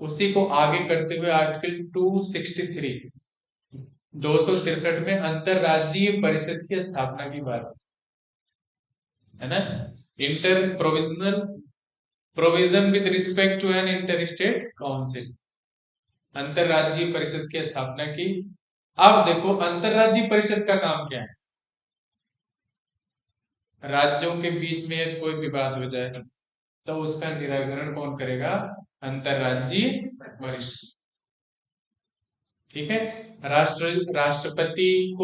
उसी को आगे करते हुए आर्टिकल 263 में अंतरराज्यीय परिषद की स्थापना की बात है ना, inter provision with respect to an inter state council, अंतरराज्यीय परिषद की स्थापना की। अब देखो अंतरराज्यीय परिषद का काम क्या है? राज्यों के बीच में कोई विवाद हो जाए तो उसका निराकरण कौन करेगा? अंतरराज्यीय परिषद, ठीक है। राष्ट्रपति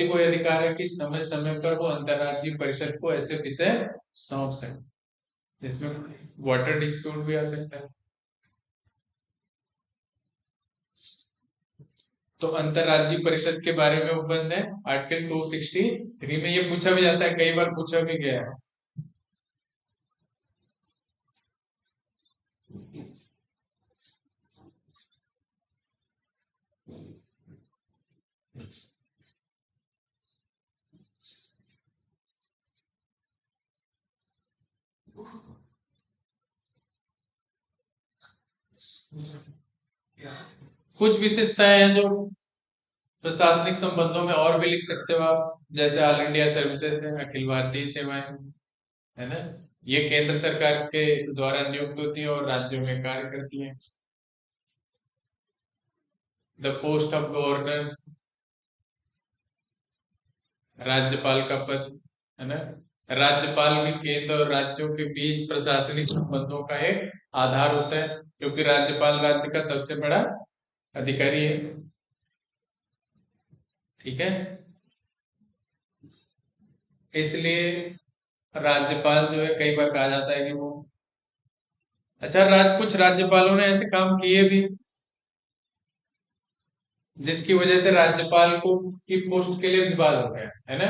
को अधिकार है कि समय समय पर वो अंतरराज्यीय परिषद को ऐसे विषय सौंप सकते, जिसमें वाटर डिस्प्यूट भी आ सकता है। तो अंतरराज्यीय परिषद के बारे में उपबंध है आर्टिकल 263 में। ये पूछा भी जाता है, कई बार पूछा भी गया है। कुछ विशेषताएं हैं जो प्रशासनिक संबंधों में और भी लिख सकते हो आप, जैसे ऑल इंडिया सर्विसेज है, अखिल भारतीय सेवाएं, है ना, ये केंद्र सरकार के द्वारा नियुक्त होती है और राज्यों में कार्य करती है। द पोस्ट ऑफ गवर्नर, राज्यपाल का पद, है ना, राज्यपाल भी केंद्र और राज्यों के बीच प्रशासनिक संबंधों का एक आधार होता है, क्योंकि राज्यपाल राज्य का सबसे बड़ा अधिकारी है। ठीक है, इसलिए राज्यपाल जो है कई बार कहा जाता है कि वो, अच्छा, कुछ राज्यपालों ने ऐसे काम किए भी जिसकी वजह से राज्यपाल को की पोस्ट के लिए विवाद हो गया, है ना।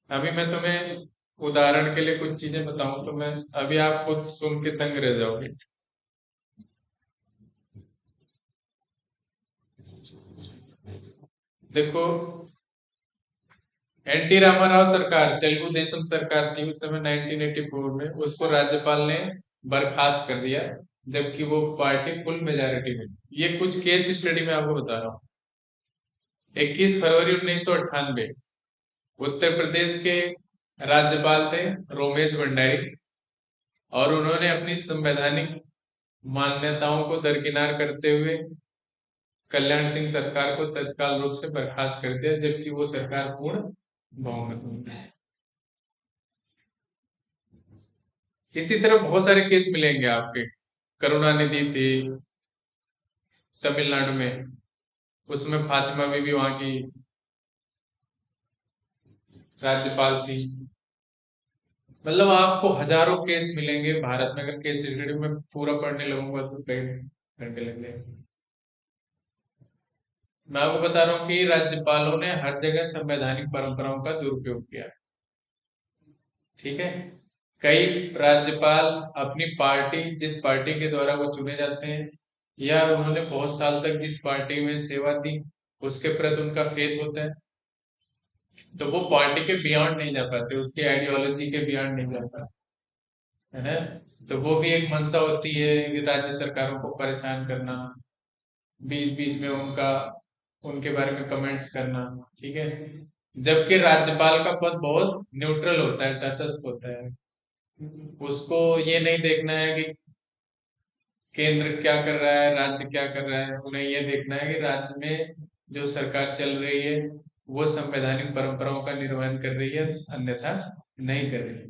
अभी मैं तुम्हें उदाहरण के लिए कुछ चीजें बताऊं तो मैं, अभी आप खुद सुन के तंग रह जाओगे। देखो, एनटी रामाराव सरकार, तेलुगु देशम सरकार थी उस समय 1984 में, उसको राज्यपाल ने बर्खास्त कर दिया, जबकि वो पार्टी फुल मेजोरिटी में। ये कुछ केस स्टडी में आपको बता रहा हूँ। 21 फरवरी 1998, उत्तर प्रदेश के राज्यपाल थे रोमेश भंडारी, और उन्होंने अपनी संवैधानिक मान्यताओं को दरकिनार करते हुए कल्याण सिंह सरकार को तत्काल रूप से बर्खास्त कर दिया, जबकि वो सरकार पूर्ण बहुमत में थी। इसी तरह बहुत सारे केस मिलेंगे आपके। करुणानिधि थी तमिलनाडु में, उसमें फातिमा बीबी वहां की राज्यपाल थी। मतलब आपको हजारों केस मिलेंगे भारत में, अगर केस स्टडी में पूरा पढ़ने लगूंगा तो कई घंटे लग जाएंगे। मैं आपको बता रहा हूँ कि राज्यपालों ने हर जगह संवैधानिक परंपराओं का दुरुपयोग किया। ठीक है, कई राज्यपाल अपनी पार्टी, जिस पार्टी के द्वारा वो चुने जाते हैं, या उन्होंने बहुत साल तक जिस पार्टी में सेवा दी उसके प्रति उनका फेथ होता है, तो वो पार्टी के बियॉन्ड नहीं जा पाते, उसकी आइडियोलॉजी के बियॉन्ड नहीं जा पाते, है ना। तो वो भी एक मंशा होती है कि राज्य सरकारों को परेशान करना, बीच बीच में उनका, उनके बारे में कमेंट्स करना। ठीक है, जबकि राज्यपाल का पद बहुत न्यूट्रल होता है, तटस्थ होता है। उसको ये नहीं देखना है कि केंद्र क्या कर रहा है, राज्य क्या कर रहा है, उन्हें ये देखना है कि राज्य में जो सरकार चल रही है वो संवैधानिक परंपराओं का निर्वहन कर रही है, अन्यथा नहीं कर रही है।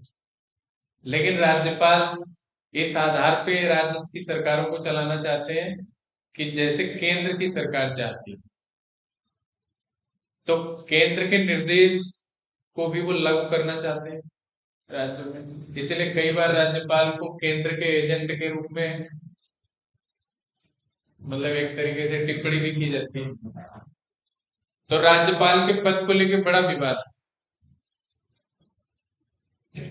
लेकिन राज्यपाल इस आधार पे राज्य की सरकारों को चलाना चाहते हैं कि जैसे केंद्र की सरकार चाहती है, तो केंद्र के निर्देश को भी वो लागू करना चाहते हैं राज्यों में। इसलिए कई बार राज्यपाल को केंद्र के एजेंट के रूप में, मतलब एक तरीके से टिप्पणी भी की जाती है। तो राज्यपाल के पद को लेकर बड़ा विवाद है।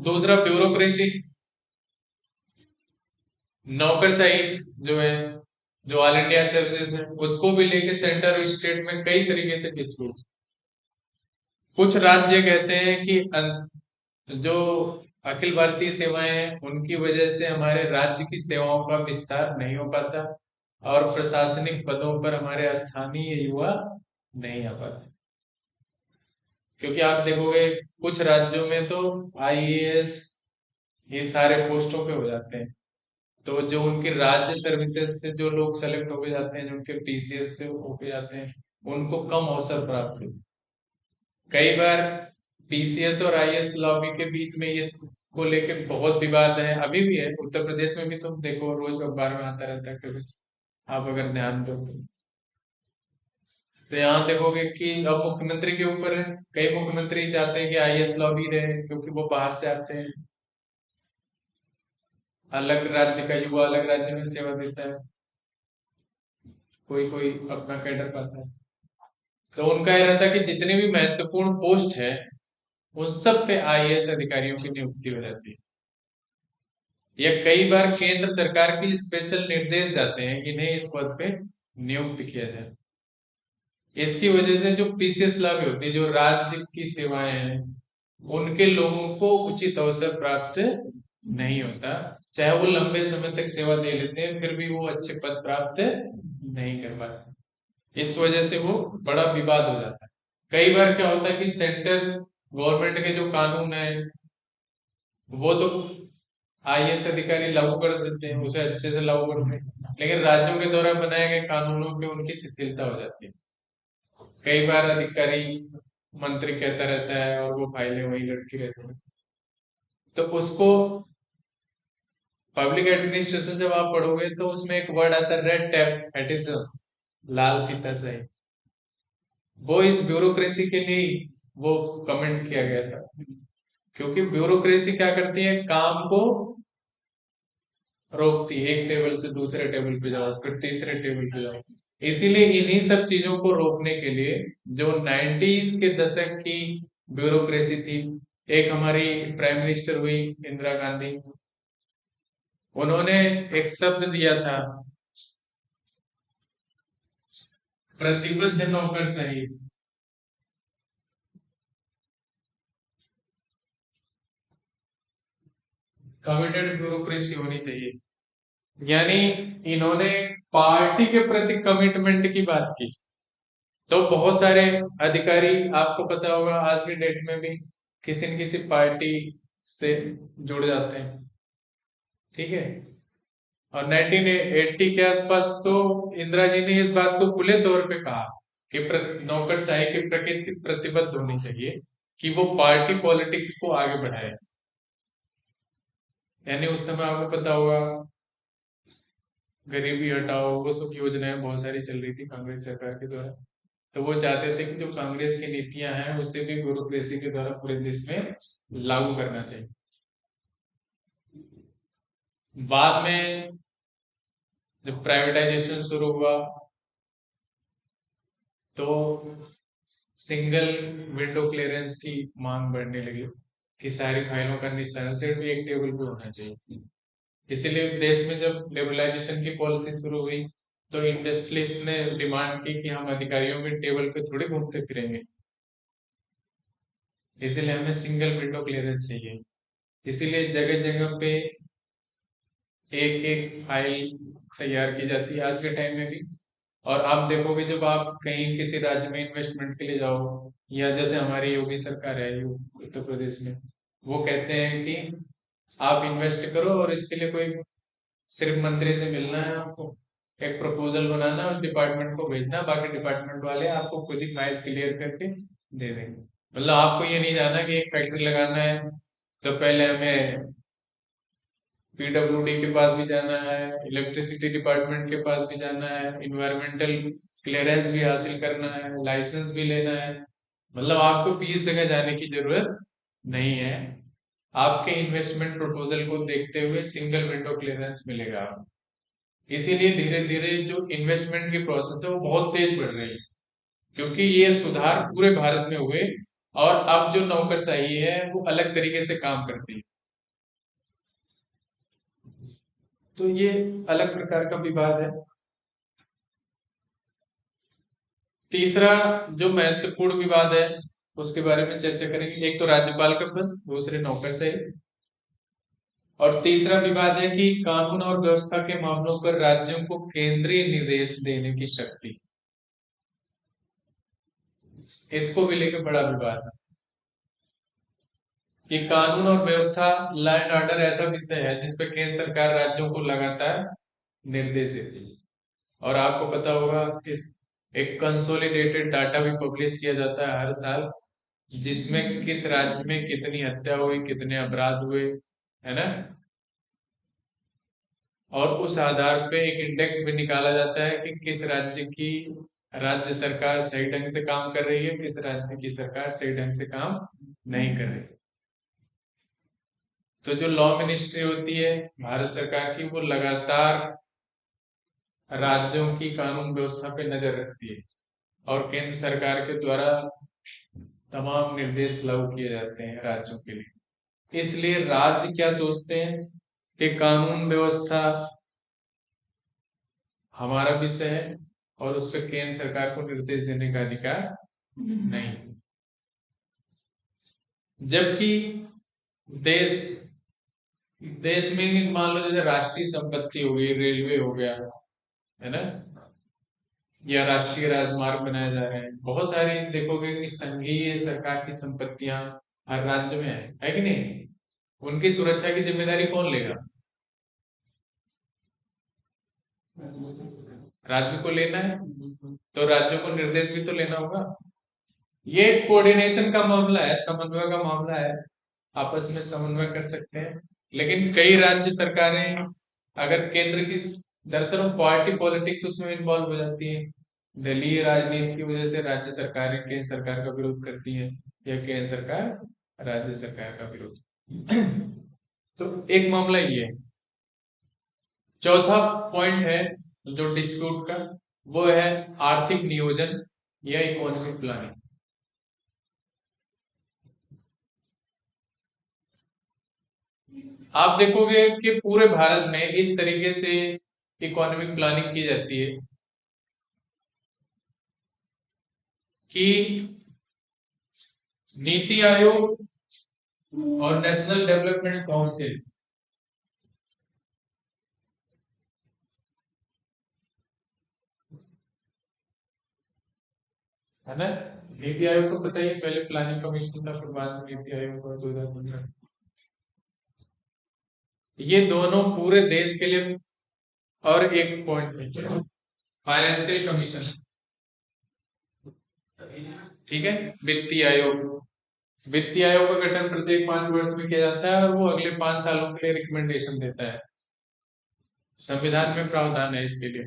दूसरा, ब्यूरोक्रेसी, नौकरशाही जो है, जो ऑल इंडिया सर्विसेज है, उसको भी लेके सेंटर और स्टेट में कई तरीके से डिस्प्यूट। कुछ राज्य कहते हैं कि जो अखिल भारतीय सेवाएं हैं उनकी वजह से हमारे राज्य की सेवाओं का विस्तार नहीं हो पाता, और प्रशासनिक पदों पर हमारे स्थानीय युवा नहीं आ पाते। क्योंकि आप देखोगे कुछ राज्यों में तो आईएएस ये सारे पोस्टों पे हो जाते हैं, तो जो उनकी राज्य सर्विसेज से जो लोग सेलेक्ट होके जाते हैं, जो उनके पीसीएस से होके जाते हैं, उनको कम अवसर प्राप्त होते हैं। कई बार पीसीएस और आईएएस लॉबी के बीच में ये को लेके बहुत विवाद है, अभी भी है, उत्तर प्रदेश में भी तुम देखो रोज अखबार में आता रहता है कभी, आप अगर ध्यान दो तो यहाँ देखोगे कि अब मुख्यमंत्री के ऊपर है। कई मुख्यमंत्री चाहते हैं कि आईएएस लॉबी रहे, क्योंकि वो बाहर से आते हैं, अलग राज्य का युवा अलग राज्य में सेवा देता है, कोई कोई अपना कैडर पाता है। तो उनका यह रहता है कि जितने भी महत्वपूर्ण पोस्ट है उन सब पे आईएएस अधिकारियों की नियुक्ति हो जाती है, या कई बार केंद्र सरकार की स्पेशल निर्देश जाते हैं कि नहीं, इस पद पे नियुक्त किया जाए। इसकी वजह से जो पीसीएस लाभ होती है, जो राज्य की सेवाएं हैं, उनके लोगों को उचित अवसर प्राप्त नहीं होता, चाहे वो लंबे समय तक सेवा दे लेते हैं फिर भी वो अच्छे पद प्राप्त नहीं कर पाते। इस वजह से वो बड़ा विवाद हो जाता है। कई बार क्या होता है कि सेंट्रल गवर्नमेंट के जो कानून है वो तो आईएएस अधिकारी लागू कर देते हैं, उसे अच्छे से लागू करते हैं, लेकिन राज्यों के द्वारा बनाए गए कानूनों पे उनकी शिथिलता हो जाती है। कई बार अधिकारी मंत्री कहता रहता है और वो फाइलें वही लटकी रहती हैं। तो उसको पब्लिक एडमिनिस्ट्रेशन जब आप पढ़ोगे तो उसमें एक वर्ड आता है रेड टैप एटिज्म, लाल फीता सही। वो इस ब्यूरोक्रेसी के लिए ही वो कमेंट किया गया था, क्योंकि ब्यूरोक्रेसी क्या करती है, काम को रोकती है, एक टेबल से दूसरे टेबल पे जाओ फिर तीसरे टेबल पे जाओ। इसीलिए इन्हीं सब चीजों को रोकने के लिए जो 90s के दशक की ब्यूरोक्रेसी थी, एक हमारी प्राइम मिनिस्टर हुई इंदिरा गांधी, उन्होंने एक शब्द दिया था, प्रतिबद्ध नौकरशाही। कमिटेड ब्यूरोक्रेसी होनी चाहिए, यानी इन्होंने पार्टी के प्रति कमिटमेंट की बात की। तो बहुत सारे अधिकारी आपको पता होगा आज की डेट में भी किसी न किसी पार्टी से जुड़ जाते हैं, ठीक है। और 1980 के आसपास तो इंदिरा जी ने इस बात को खुले तौर पे कहा कि नौकरशाही के प्रकृति प्रतिबद्ध होनी चाहिए, कि वो पार्टी पॉलिटिक्स को आगे बढ़ाए। यानी उस समय आपको पता होगा गरीबी हटाओ वो सब योजनाएं बहुत सारी चल रही थी कांग्रेस सरकार के द्वारा। तो वो चाहते थे कि जो कांग्रेस की नीतियां हैं उसे भी ब्यूरोक्रेसी के द्वारा पूरे देश में लागू करना चाहिए। बाद में जब प्राइवेटाइजेशन शुरू हुआ तो सिंगल विंडो क्लियरेंस की मांग बढ़ने लगी कि सारी फाइलों का निस्तारण सिर्फ एक टेबल पे होना चाहिए। इसीलिए देश में जब लिबरलाइजेशन की पॉलिसी शुरू हुई तो इंडस्ट्रियलिस्ट ने डिमांड की कि हम अधिकारियों के टेबल पे थोड़ी घूमते फिरेंगे, इसीलिए हमें सिंगल विंडो क्लियरेंस चाहिए। इसीलिए जगह जगह पे एक एक फाइल तैयार की जाती है आज के टाइम में भी। और आप देखोगे जब आप कहीं किसी राज्य में इन्वेस्टमेंट के लिए जाओ, या जैसे हमारी योगी सरकार है उत्तर प्रदेश में, वो कहते हैं कि आप इन्वेस्ट करो और इसके लिए कोई सिर्फ मंत्री से मिलना है आपको, एक प्रपोजल बनाना है, उस डिपार्टमेंट को भेजना, बाकी डिपार्टमेंट वाले आपको खुद ही फाइल क्लियर करके दे देंगे। मतलब आपको ये नहीं जाना कि एक फैक्ट्री लगाना है तो पहले हमें पीडब्ल्यूडी के पास भी जाना है, इलेक्ट्रिसिटी डिपार्टमेंट के पास भी जाना है, इन्वायरमेंटल क्लियरेंस भी हासिल करना है, लाइसेंस भी लेना है। मतलब आपको 20 जगह जाने की जरूरत नहीं है, आपके इन्वेस्टमेंट प्रपोजल को देखते हुए सिंगल विंडो क्लियरेंस मिलेगा। इसीलिए धीरे धीरे जो इन्वेस्टमेंट की प्रोसेस है वो बहुत तेज बढ़ रही है, क्योंकि ये सुधार पूरे भारत में हुए और अब जो नौकरशाही है वो अलग तरीके से काम करती है। तो ये अलग प्रकार का विवाद है। तीसरा जो महत्वपूर्ण विवाद है उसके बारे में चर्चा करेंगे, एक तो राज्यपाल का पद, दूसरे नौकरशाही, और तीसरा विवाद है कि कानून और व्यवस्था के मामलों पर राज्यों को केंद्रीय निर्देश देने की शक्ति, इसको भी लेकर बड़ा विवाद है कि कानून और व्यवस्था, लॉ एंड ऑर्डर ऐसा विषय है जिसपे केंद्र सरकार राज्यों को लगातार निर्देश देती है। और आपको पता होगा कि एक कंसोलिडेटेड डाटा भी पब्लिश किया जाता है हर साल, जिसमें किस राज्य में कितनी हत्या हुई, कितने अपराध हुए, है ना। और उस आधार पे एक इंडेक्स भी निकाला जाता है कि किस राज्य की राज्य सरकार सही ढंग से काम कर रही है, किस राज्य की सरकार सही ढंग से काम नहीं कर रही। तो जो लॉ मिनिस्ट्री होती है भारत सरकार की, वो लगातार राज्यों की कानून व्यवस्था पे नजर रखती है और केंद्र सरकार के द्वारा तमाम निर्देश लागू किए जाते हैं राज्यों के लिए। इसलिए राज्य क्या सोचते हैं कि कानून व्यवस्था हमारा विषय है और उस पर केंद्र सरकार को निर्देश देने का अधिकार नहीं। जबकि देश देश में मान लो जैसे राष्ट्रीय संपत्ति हो गई, रेलवे हो गया, है ना, या राष्ट्रीय राजमार्ग बनाए जा रहे हैं, बहुत सारी देखोगे कि संघीय सरकार की संपत्तियां हर राज्य में है कि नहीं? उनकी सुरक्षा की जिम्मेदारी कौन लेगा? राज्य को लेना है, तो राज्यों को निर्देश भी तो लेना होगा। ये कोऑर्डिनेशन का मामला है, समन्वय का मामला है, आपस में समन्वय कर सकते हैं। लेकिन कई राज्य सरकारें अगर केंद्र की, दरअसल पार्टी पॉलिटिक्स उसमें इन्वॉल्व हो जाती है, दलीय राजनीति की वजह से राज्य सरकारें केंद्र सरकार का विरोध करती है, या केंद्र सरकार राज्य सरकार का विरोध। तो एक मामला ये है। चौथा पॉइंट है जो डिस्प्यूट का, वो है आर्थिक नियोजन या इकोनॉमिक प्लानिंग। आप देखोगे कि पूरे भारत में इस तरीके से इकोनॉमिक प्लानिंग की जाती है कि नीति आयोग और नेशनल डेवलपमेंट काउंसिल, है ना, नीति आयोग को पता ही है, पहले प्लानिंग कमीशन था, फिर बाद में नीति आयोग हुआ 2015। ये दोनों पूरे देश के लिए, और एक पॉइंट फाइनेंशियल कमीशन, ठीक है, वित्तीय आयोग। वित्तीय आयोग का गठन प्रत्येक 5 वर्ष में किया जाता है और वो अगले 5 सालों के लिए रिकमेंडेशन देता है। संविधान में प्रावधान है इसके लिए,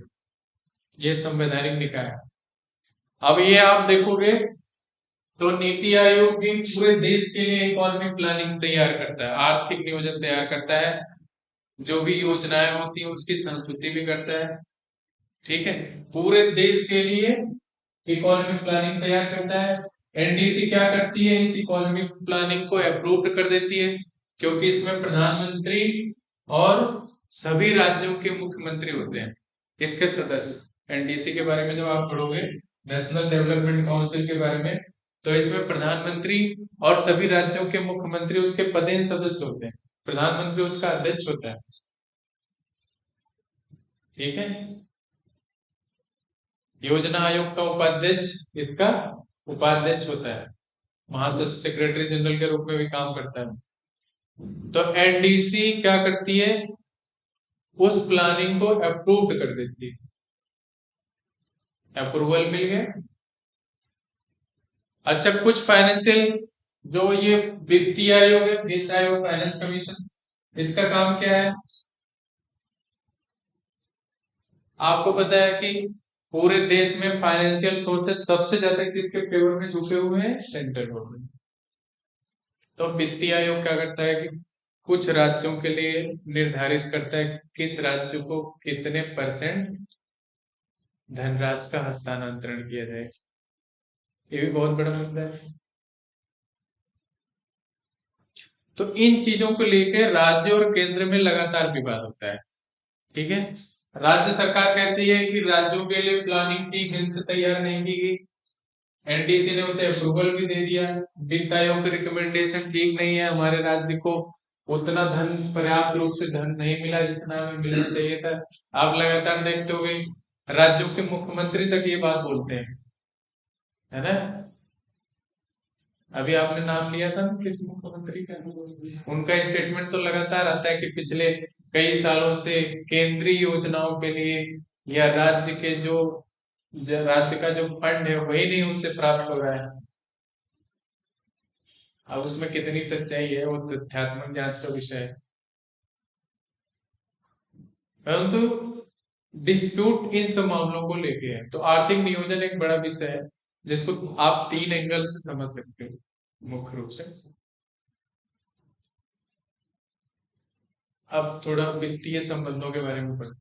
ये संवैधानिक निकाय है। अब ये आप देखोगे तो नीति आयोग भी पूरे देश के लिए इकोनॉमिक प्लानिंग तैयार करता है, आर्थिक नियोजन तैयार करता है, जो भी योजनाएं होती है उसकी संस्तुति भी करता है, ठीक है, पूरे देश के लिए इकोनॉमिक प्लानिंग तैयार करता है। एनडीसी क्या करती है, इस इकोनॉमिक प्लानिंग को अप्रूव कर देती है, क्योंकि इसमें प्रधानमंत्री और सभी राज्यों के मुख्यमंत्री होते हैं इसके सदस्य। एनडीसी के बारे में जब आप पढ़ोगे, नेशनल डेवलपमेंट काउंसिल के बारे में, तो इसमें प्रधानमंत्री और सभी राज्यों के मुख्यमंत्री उसके पदेन सदस्य होते हैं, प्रधानमंत्री उसका अध्यक्ष होता है, ठीक है। योजना आयोग का उपाध्यक्ष इसका उपाध्यक्ष होता है, महासचिव सेक्रेटरी जनरल के रूप में भी काम करता है। तो एनडीसी क्या करती है, उस प्लानिंग को अप्रूव्ड कर देती है, अप्रूवल मिल गया। अच्छा, कुछ फाइनेंशियल, जो ये वित्तीय आयोग है, वित्त आयोग, फाइनेंस कमीशन, इसका काम क्या है? आपको पता है कि पूरे देश में फाइनेंशियल सोर्सेस सबसे ज्यादा किसके फेवर में झुके हुए हैं? Central government. तो वित्तीय आयोग क्या करता है कि कुछ राज्यों के लिए निर्धारित करता है कि किस राज्य को कितने परसेंट धनराशि का हस्तांतरण किया जाए। ये भी बहुत बड़ा मुद्दा है। तो इन चीजों को लेकर राज्य और केंद्र में लगातार विवाद होता है, ठीक है। राज्य सरकार कहती है कि राज्यों के लिए प्लानिंग ठीक ढंग से तैयार नहीं की गई, एनडीसी ने उसे अप्रूवल भी दे दिया, वित्त आयोग की रिकमेंडेशन ठीक नहीं है, हमारे राज्य को उतना धन, पर्याप्त रूप से धन नहीं मिला जितना हमें मिलना चाहिए था। आप लगातार देखते हो गए राज्यों के मुख्यमंत्री तक ये बात बोलते हैं, है ना। अभी आपने नाम लिया था ना किस मुख्यमंत्री का, उनका स्टेटमेंट तो लगातार आता है कि पिछले कई सालों से केंद्रीय योजनाओं के लिए या राज्य के जो राज्य का जो फंड है वही नहीं उनसे प्राप्त हो रहा है। अब उसमें कितनी सच्चाई है वो तथ्यात्मक जांच का विषय है, परंतु डिस्प्यूट इन सब मामलों को लेके है। तो आर्थिक नियोजन एक बड़ा विषय है जिसको आप 3 एंगल से समझ सकते हो मुख्य रूप से। अब थोड़ा वित्तीय संबंधों के बारे में पढ़ते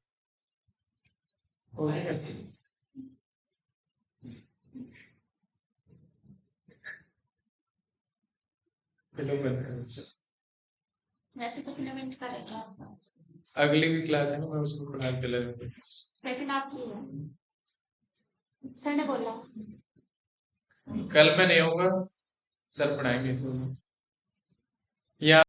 हैं। चलो बंद करो। वैसे तो कितने मिनट का रहेगा? अगली भी क्लास है ना, मैं उसको पढ़ा के ले लेता हूँ। लेकिन आप की है, सर ने बोला कल मैं नहीं आऊंगा, सर पढ़ाएंगे। या